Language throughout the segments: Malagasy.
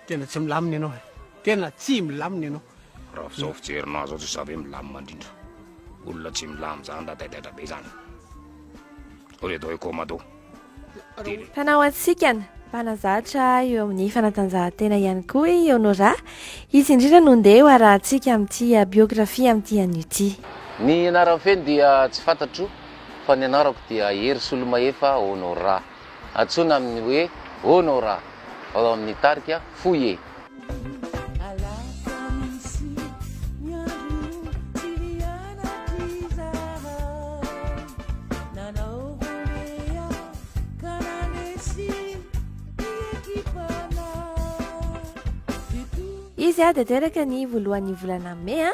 tena tsy milamina ianao tena tsy milamina ianao raha fizao fijerinao zao tsy zavy hoe milamina indrindra olona tsy milamy zany da taidaitra be zany ore atao hoe commando fanao atsikana mpanazatra eo amin'ny fanatanjahantena ihany koa Honora izy indrindra no ndeha ho arahantsika amin'ity biografia amin'ity an'ity ny anarany feny dia tsy fantatro fa ny anarako dia Hery Solomahefa Honora antsoina amin'ny hoe Honora ao amin'ny tarika Foye. izy dia teraka ny voalohan'ny volana May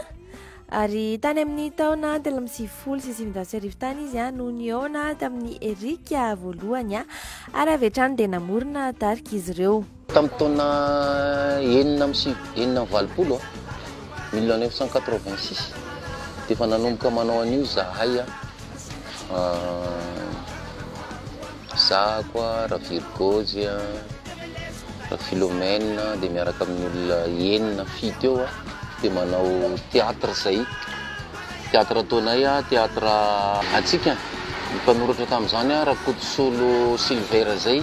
ary tany amin'ny taona 2017 tany izy no nihaona tamin'ny Erika voalohany ary avy hatrany dia namorona tarika izy ireo tamin'ny taona 1986 dia efa nanomboka manao an'io zahay zahako raha Virgozy raha Philomène dia miaraka amin'ny olona enina fito eo dia manao théâtre zay théâtre ataonay théâtre atsika mpanoratra tamin'izany raha Kotsolo Silvera zay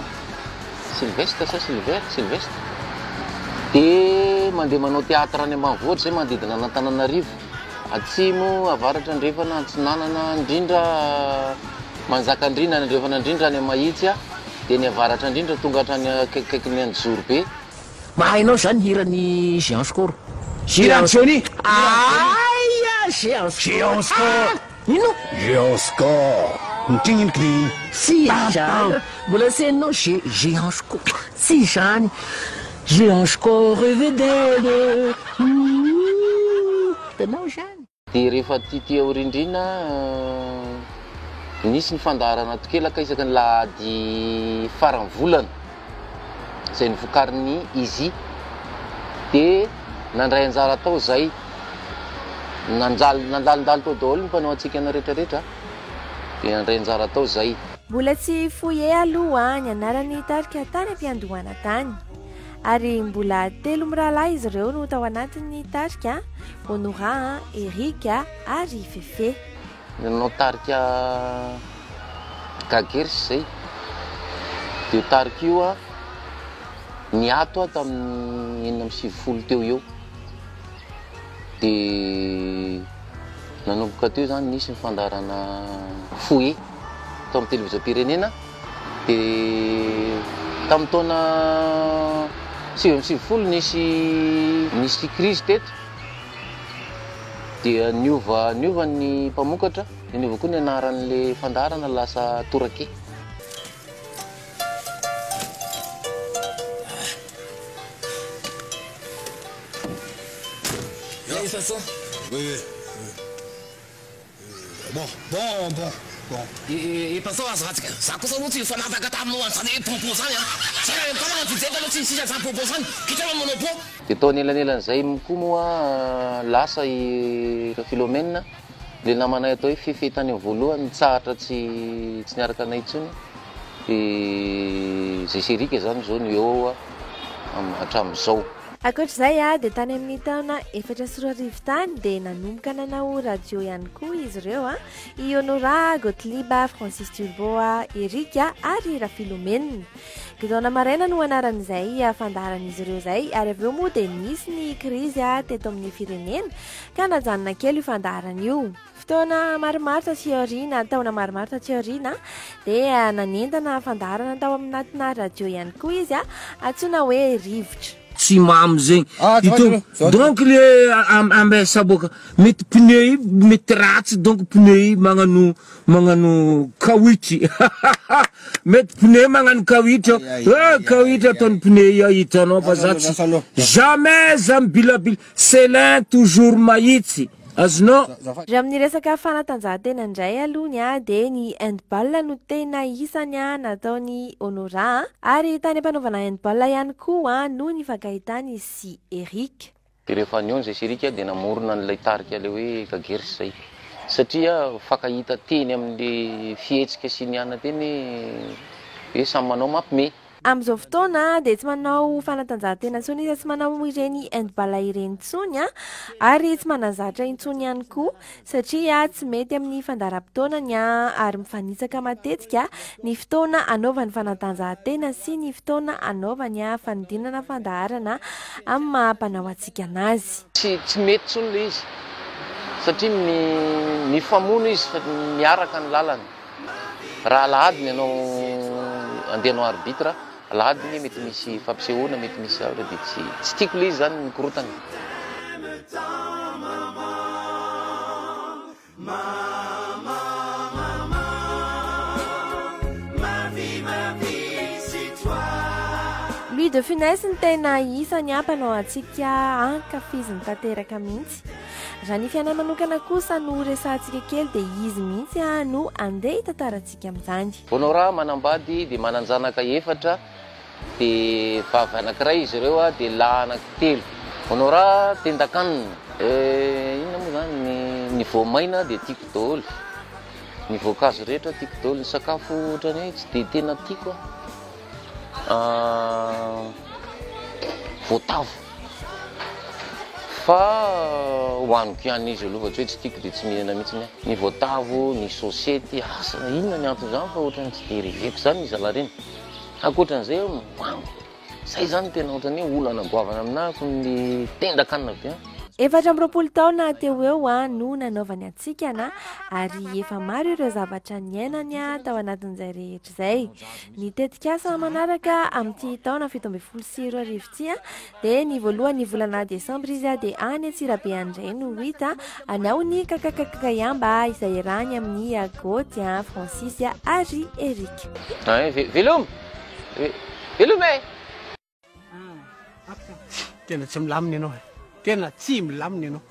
Sylvestre dia mandeha manao théâtre any ambanivohitra zay manodidina an'Antananarivo atsimo avaratra andrefana antsinanana indrindra manjaka andrina ny andrefana indrindra any Mahitsy dia ny avaratra indrindra tonga hatrany akaikiny Anjoro be. Mahainao zany hirany Jean Scor Jean Scor ino Jean Scor Clean. Si zany mbola seninao Jean Scor si zany Jean Scor vedele tanao zany dia rehefa tity aorindrina nisy ny fandaharana tokelaka isaka ny lahady farany volana izay nivokarin'ny izy dia nandray anjara tao zay nandalondaly tao daholo ny mpanao atsikana rehetrarehetra dia nandray anjara tao zay mbola tsy Foye aloha ny anarany tarika tany am-piandohana tany ary mbola 3 mirahalahy izy ireo no tao anatin'ny tarika Honora, Erika ary Fefe nanao tarika Gagersy zay dia io tarika io niato tamin'ny 1970 teo eo dia nanomboka teo zany nisy ny fandarana Foye tao amin'ny televizion-pirenena dia tamin'ny taona 70 nisy crise teto dia niova ny mpamokatra dia niova koa ny anaran'le fandarana lasa Torake. Et passons à ça. Ça cause nous tu fais la bagarre à nous ça n'est pas pour ça ça comment tu sais que tu sais ça pour ça qui t'a mon pot dia tao anelan'elan'izay koa moa lasa i Philomène le namanay atao hoe Fefe tany amin'ny voalohany nitsahatra tsy niaraka anay intsony dia zay Serika zany zao ny eo hatramin'izao. Ankoatr'izay dia tany amin'ny taona 2014 tany dia nanomboka nanao radio ihany koa izy ireo i Honora, Gottlieb, Francis Turbo, Erika ary Ra Philomène. Taona maraina no anaran'izay fandaharan'izy ireo zay ary avy eo moa dia nisy ny krizy teto amin'ny firenena ka najanona kely io fandaharana io. Fotoana maromaro taty aoriana dia nanentana fandaharana tao aminatina radio ihany koa izy antsoina hoe Rivotra. tsy mamy zegny donc le ambesa boka mety pneu mety ratsy donc pneu magnano kawitry mety pneu magnano kawitry kawitry ataony pneu hitanao fa zatsy jamais zany bilabila selin toujours mahitsy azonao raha amin'ny resaka fanatanjahantena indray aloha dia ny handball no tena isany nataony Honora ary tany ampanaovana handball ihany koa no nifankahitany sy Eric. Rehefa niony zay Serika dia namorona n'ilay tarika le hoe Gagersy zay satria fakahita teny amin'le fihetsika sy ny ana teny hoe samy manao mampime Amin'izao fotoana dia tsy manao fanatanjahantena intsony izy, tsy manao ireny handball ireny intsony ary tsy manazatra intsony ihany koa satria tsy mety amin'ny fandaharam-potoanany ary mifanitsaka matetika ny fotoana anaovany fanatanjahantena sy ny fotoana anaovany fanodinana fandaharana amin'ny mahampanao antsika anazy. Tsy mety intsony le izy satria mifamono izy fa miaraka ny lalana. Raha alahady ianao andehanao arbitre, alahady ny mety misy fampisehoana, mety misy avy dia tsy tiako le izy zany mikorotana. Louis de Funès ny tena isany ampanao antsika ankafiziny tanteraka mihitsy. Raha ny fiainana manokana kosa no resantsika kely dia izy mihitsy no andeha hitantarantsika amin'izany. Honora manambady dia mananjanaka 4 dia vavy anankiray izy ireo dia lahy anankitelo. Honora tendakanina inona moa zany ny voamaina dia tiako daholo, ny voankazo rehetra tiako daholo, ny sakafo ohatrany hoe tsy dia tena tiako voatavo fa hoaniko ihany izy aloha fa tsy hoe tsy tiako dia tsy mihinana mihitsy ny voatavo, ny sosety, asa inona ny antony zany fa ohatrany tsy dia reveko zany izy ala reny. Ankoatran'izay zay zany tena ohatrany hoe olana goavana aminahiko ny tendakanina be. 4 taona teo eo no nanaovany antsika ary efa maro ireo zavatra niainany tao anatin'izay rehetra izay. Ny tetikasa manaraka amin'ity taona 17 ity dia ny voalohany volana desambra izy dia any Antsirabe andray no hita anao ny kakakakayamba izay rany amin'ny Goty, Francis ary Eric. Velom e! Tena tsy milamina ianao, tena tsy milamina ianao.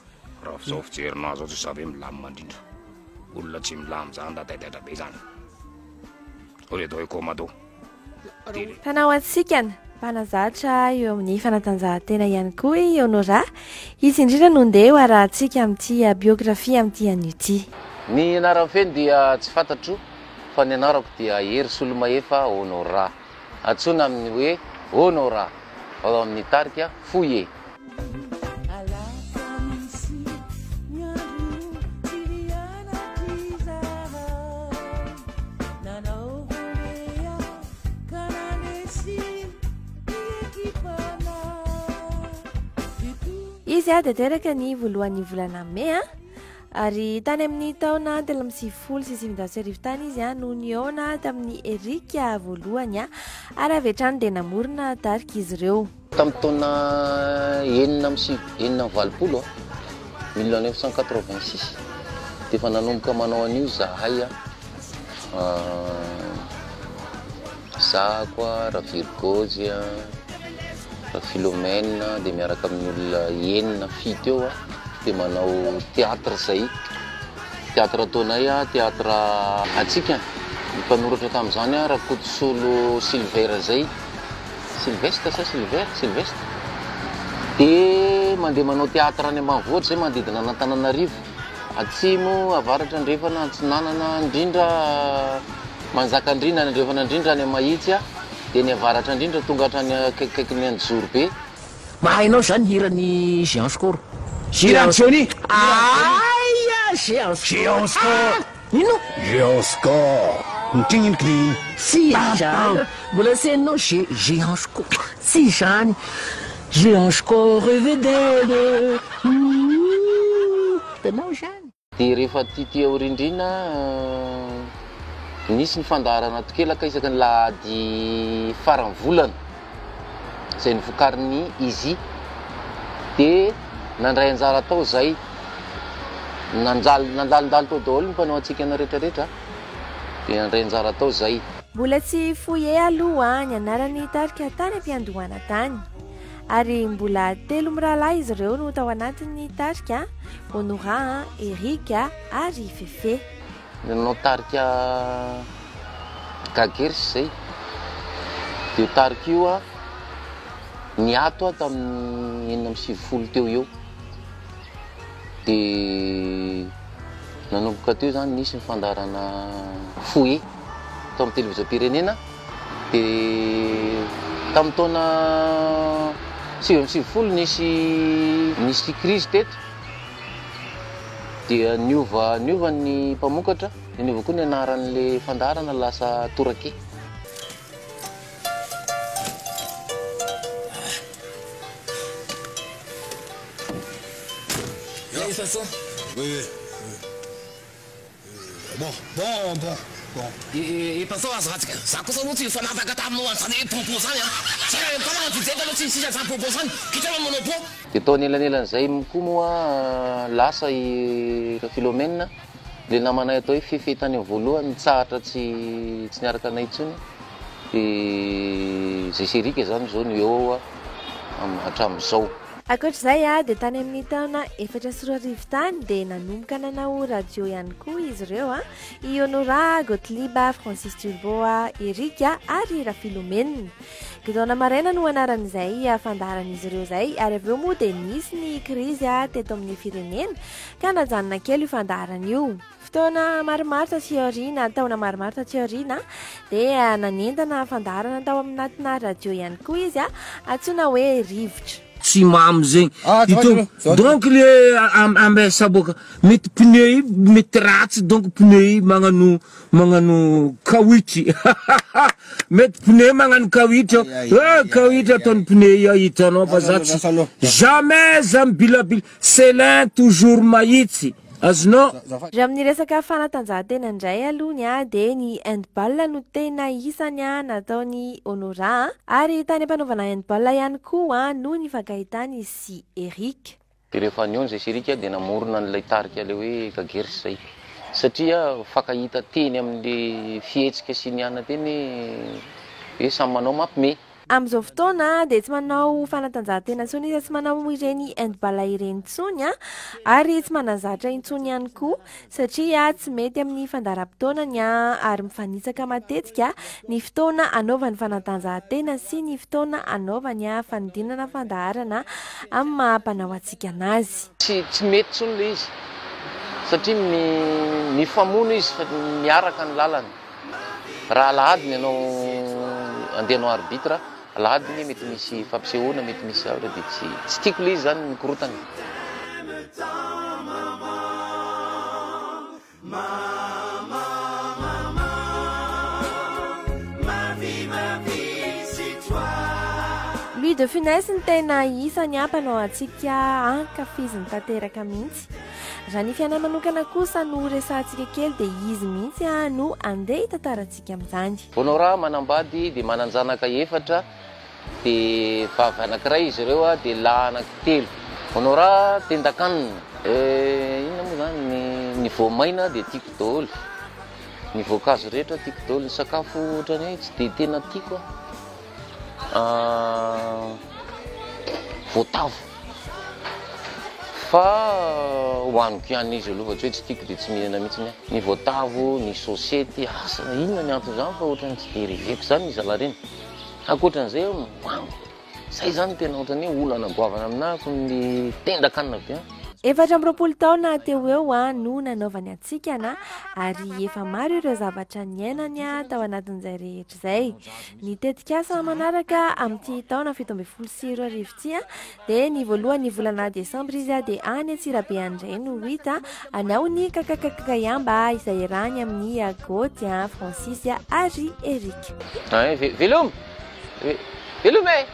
Raha fizao fijerinao zao tsy savy milamina indrindra. Olona tsy milamy zany da taidaitra be zany. Ore atao hoe commando. Fanao antsika mpanazatra eo amin'ny fanatanjahantena ihany koa Honora. Izy indrindra no ndeha arahantsika amin'ity biografia amin'ity an'ity. Ny anarany feno dia tsy fantatro fa ny anarako dia Hery Solomahefa Honora. Antsoina amin'ny hoe Honora. Ao amin'ny tarika Foye. Izy dia teraka ny voalohan'ny volana May ary tany amin'ny taona 1970 tany izy no niona tamin'ny Eric voalohany ary avy hatrany dia namorona tarika izy ireo. Tamin'ny taona 1980 1986 dia efa nanomboka manao an'io zahay koa raha Virgozy, raha Philomène dia miaraka amin'ny olona 7 eo dia manao théâtre zay. Théâtre ataonay théâtre atsika ny mpanoratra tamin'izany raha Kotosolo Silvera zay. Sylvestre dia mandeha manao théâtre any ambanivohitra zay manodidina an'Antananarivo, atsimo, avaratra, andrefana, antsinanana, indrindra manjaka andrina, andrefana indrindra any Mahitsy dia ny avaratra indrindra tonga hatrany akaikiny Anjoro be. Mahainao zany hiran'ny Géance Cor. Géance Johnny. Aia Géance Cor. Ino? Géance Cor. Ntingin clean. Si zany. Mbola seninao Géance Cor. Si zany. Géance Cor vedele. Tanao zany. Dia rehefa tity aorindrina nisy ny fandaharana tokelaka isaka ny lahady farany volana izay nivokarin'ny izy dia nandray anjara tao zay nandalindalo tao daholo ny mpanao antsika na rehetrarehetra dia nandray anjara tao zay. Mbola tsy foye aloha ny anarany tarika tany am-piandohana tany ary mbola 3 mirahalahy izy ireo no tao anatin'ny tarika Honora, Eric ary Fefe. Nanao tarika Gagersy zay dia tarika io niato tamin'ny 1970 teo eo dia nanomboka teo zany nisy ny fandarana Foye tao amin'ny televizio-pirenena dia tamin'ny taona 1970 nisy crise teto dia niova ny mpamokatra dia niova koa ny anaran'le fandarana lasa torake. Patron azo ratsika za kosa aloha tsy fanafaka taminao zany pompo zany kama dijeka aloha tsy sisa zany pompo zany kitana manao po dia tao anelan'izay koa moa lasa i Philomène le namanay atao hoe fefetany amin'ny voalohany tsahatra tsy niaraka anay intsony dia zay sérika zany zao ny eo hatramin'izao. Ankoatr'izay dia tany amin'ny taona 4 tany dia nanomboka nanao radio ihany koa izy ireo i Honora, Gottlieb, Francis Turbo, Eric ary Ra Philomène. Gidona maraina no anaran'izay fandaran'izy ireo zay ary avy eo moa dia nisy ny crise teto amin'ny firenena ka najanona kely io fandarana io. Fotoana maromaro taona maromaro taty aoriana dia nanentana fandarana tao aminatina radio ihany koa izy antsoina hoe rivotra. Tsy mamy zegny donc le ambesa boka mety pneu mety ratsy donc pneu magnano kawitry mety pneu magnano kawitry kawitry ataony pneu hitanao fa za tsy jamais za mibilabila selin toujours mahitsy azonao. Raha amin'ny resaka fanatanjahantena indray alohany dia ny handball no tena isany nataony Honora ary tany ampanaovana handball ihany koa no nifankahitany sy Eric. Dia rehefa niony zay sérika dia namorona n'ilay tarika le hoe kagersy zay satria fakahita teny amin'le fihetsika sy ny ana teny hoe samy manao mampime. Amin'izao fotoana dia tsy manao fanatanjahantena intsony izy tsy manao ireny handball ireny intsony ary tsy manazatra intsony ihany koa satria tsy mety amin'ny fandaram-potoanany ary mifanitsaka matetika ny fotoana anaovany fanatanjahantena sy ny fotoana anaovany fanodinana fandaharana amin'ny mahampanao antsika anazy. Tsy mety intsony le izy satria mifamono izy fa miaraka ny lalany. Raha alahady ianao andehanao arbitre alahady ny mety misy fampisehoana mety misy avy dia tsy tiako le izy zany mikorotana. Louis de Funès ny tena isany mpanao antsika ankafiziny tanteraka mihitsy. Raha ny fiainana manokana kosa no resantsika kely dia izy mihitsy no andeha hitantarantsika amin'izany. Honora manambady dia mananjanaka 4 dia vavy anankiray izy ireo dia lahy anankitelo. Honora tendakanina inona moa zany ny voamaina dia tiako daholo, ny voankazo rehetra tiako daholo, ny sakafo ohatrany hoe tsy dia tena tiako voatavo fa hoaniko ihany izy aloha fa tsy hoe tsy tiako dia tsy mihinana mihitsy ny voatavo, ny sosety asa inona ny antony zany fa ohatrany tsy dia reveko zany izy alareny. Ankoatran'izay zay zany tena ohatrany hoe olana goavana aminahiko ny tendakanina be. 4 taona teo eo no nanaovany antsika ary efa maro ireo zavatra niainany tao anatin'izay rehetra izay. Ny tetikasa manaraka amin'ity taona 17 ity dia ny voalohany volana desambra izy dia any Antsirabe andray no hita anao ny kakakakayamba izay rany amin'ny Goty, Francis ary Eric. Velome